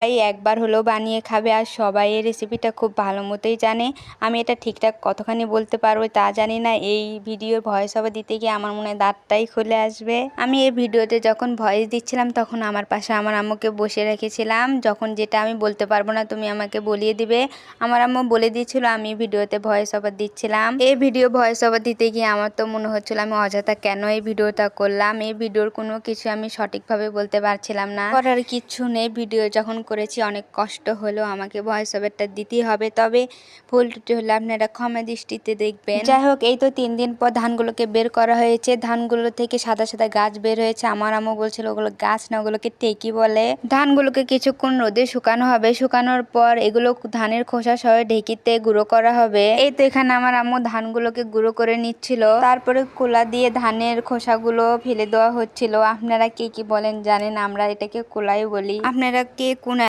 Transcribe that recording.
তাই একবার হলেও বানিয়ে খাবে। আর সবাই এই রেসিপিটা খুব ভালো মতোই জানে। আমি এটা ঠিকঠাক কতখানি বলতে পারবো তা জানি না, এই ভিডিওর ভয়েস ওভার দিতে গিয়ে আমার মনে হয় দাঁতটাই খুলে আসবে। আমি এই ভিডিওতে যখন ভয়েস দিচ্ছিলাম তখন আমার পাশে আমার আম্মুকে বসে রেখেছিলাম, যখন যেটা আমি বলতে পারবো না তুমি আমাকে বলিয়ে দিবে। আমার আম্মু বলে দিয়েছিল, আমি ভিডিওতে ভয়েস ওভার দিচ্ছিলাম। এই ভিডিও ভয়েস ওভার দিতে গিয়ে আমার তো মনে হচ্ছিল আমি অযথা কেন এই ভিডিওটা করলাম। এই ভিডিওর কোনো কিছু আমি সঠিকভাবে বলতে পারছিলাম না। করার কিচ্ছু নেই, ভিডিও যখন করেছি অনেক কষ্ট হলেও আমাকে ভয়েস ওভারটা দিতেই হবে। তবে ভুল ত্রুটি হলে আপনারা ক্ষমা দৃষ্টিতে দেখবেন। যাই হোক, এই তো 3 দিন পর ধানগুলোকে বের করা হয়েছে। ধানগুলো থেকে সাদা সাদা গাছ বের হয়েছে। আমার আম্মু বলছিল ওগুলো গাছ না, ওগুলোকে টেকি বলে। ধানগুলোকে কিছুক্ষণ রোদে শুকানো হবে, শুকানোর পর এগুলো ধানের খোসা সহ ঢেকিতে গুঁড়ো করা হবে। এই তো এখানে আমার আম্মু ধানগুলোকে গুঁড়ো করে নিচ্ছিল, তারপরে কুলা দিয়ে ধানের খোসাগুলো ফেলে দেওয়া হচ্ছিল। আপনারা কে কি বলেন জানেন, আমরা এটাকে কুলাই বলি। আপনারা কে কোন